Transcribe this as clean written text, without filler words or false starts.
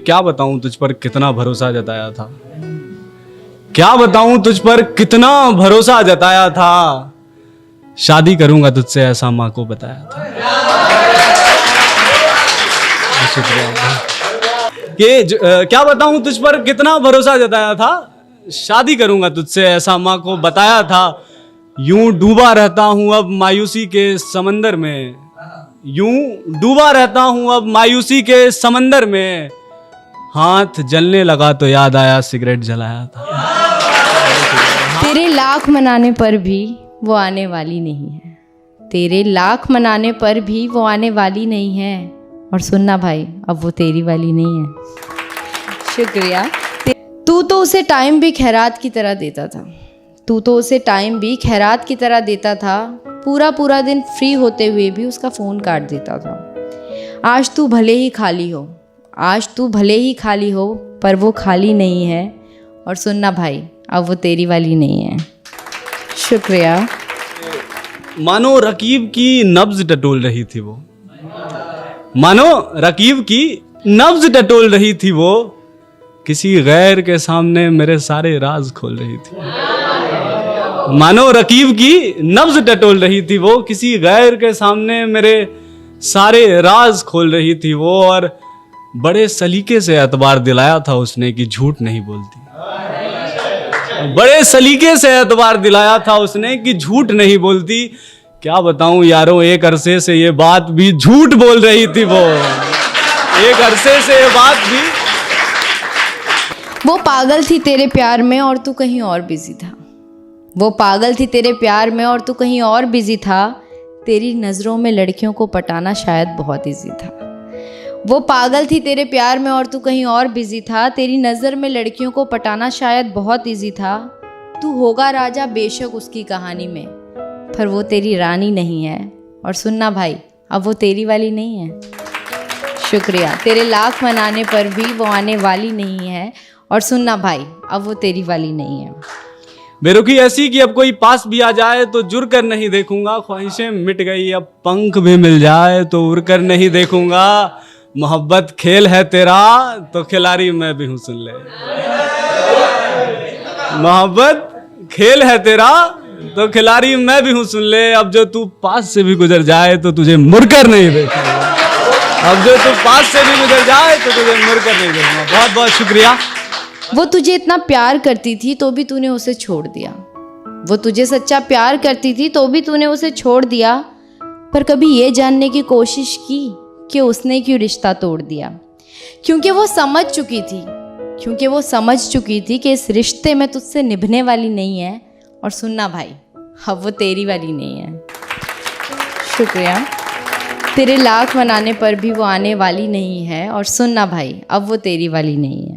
क्या बताऊं तुझ पर कितना भरोसा जताया था, क्या बताऊं तुझ पर कितना भरोसा जताया था, शादी करूंगा तुझसे ऐसा माँ को बताया था। क्या बताऊं तुझ पर कितना भरोसा जताया था, शादी करूंगा तुझसे ऐसा माँ को बताया था। यूं डूबा रहता हूं अब मायूसी के समंदर में, यूं डूबा रहता हूं अब मायूसी के समंदर में, हाथ जलने लगा तो याद आया सिगरेट जलाया था। तेरे लाख मनाने पर भी वो आने वाली नहीं है, तेरे लाख मनाने पर भी वो आने वाली नहीं है। और सुनना भाई, अब वो तेरी वाली नहीं है। शुक्रिया। तू तो उसे टाइम भी खैरात की तरह देता था, तू तो उसे टाइम भी खैरात की तरह देता था, पूरा पूरा दिन फ्री होते हुए भी उसका फ़ोन काट देता था। आज तू भले ही खाली हो, आज तू भले ही खाली हो, पर वो खाली नहीं है। और सुनना भाई, अब वो तेरी वाली नहीं है। शुक्रिया। मानो रकीब की नब्ज टटोल रही थी वो, मानो रकीब की नब्ज टटोल रही थी वो, किसी गैर के सामने मेरे सारे राज खोल रही थी। मानो रकीब की नब्ज टटोल रही थी वो, किसी गैर के सामने मेरे सारे राज खोल रही थी वो। और बड़े सलीके से एतबार दिलाया था उसने कि झूठ नहीं बोलती, बड़े सलीके से एतबार दिलाया था उसने कि झूठ नहीं बोलती। क्या बताऊं यारों, एक अरसे से ये बात भी झूठ बोल रही थी वो, एक अरसे से ये बात भी। वो पागल थी तेरे प्यार में और तू कहीं और बिजी था, वो पागल थी तेरे प्यार में और तू कहीं और बिजी था। तेरी नज़रों में लड़कियों को पटाना शायद बहुत इजी था। वो पागल थी तेरे प्यार में और तू कहीं और बिजी था, तेरी नज़र में लड़कियों को पटाना शायद बहुत इजी था। तू होगा राजा बेशक उसकी कहानी में, पर वो तेरी रानी नहीं है। और सुनना भाई, अब वो तेरी वाली नहीं है। शुक्रिया। तेरे लाख मनाने पर भी वो आने वाली नहीं है। और सुनना भाई, अब वो तेरी वाली नहीं है। बेरुखी ऐसी कि अब कोई पास भी आ जाए तो जुर कर नहीं देखूंगा, ख्वाहिशें मिट गई अब पंख भी मिल जाए तो उड़ कर नहीं देखूंगा। मोहब्बत खेल है तेरा तो खिलाड़ी मैं भी हूं, सुन ले। मोहब्बत खेल है तेरा तो खिलाड़ी मैं भी हूं, सुन ले। अब जो तू पास से भी गुजर जाए तो तुझे मुड़कर नहीं देखूंगा, अब जो तू पास से भी गुजर जाए तो तुझे मुड़कर नहीं देखूंगा। बहुत बहुत शुक्रिया। वो तुझे इतना प्यार करती थी तो भी तूने उसे छोड़ दिया, वो तुझे सच्चा प्यार करती थी तो भी तूने उसे छोड़ दिया। पर कभी ये जानने की कोशिश की कि उसने क्यों रिश्ता तोड़ दिया? क्योंकि वो समझ चुकी थी, क्योंकि वो समझ चुकी थी कि इस रिश्ते में तुझसे निभने वाली नहीं है। और सुनना भाई, अब वो तेरी वाली नहीं है। शुक्रिया। तेरे लाख मनाने पर भी वो आने वाली नहीं है। और सुनना भाई, अब वो तेरी वाली नहीं है।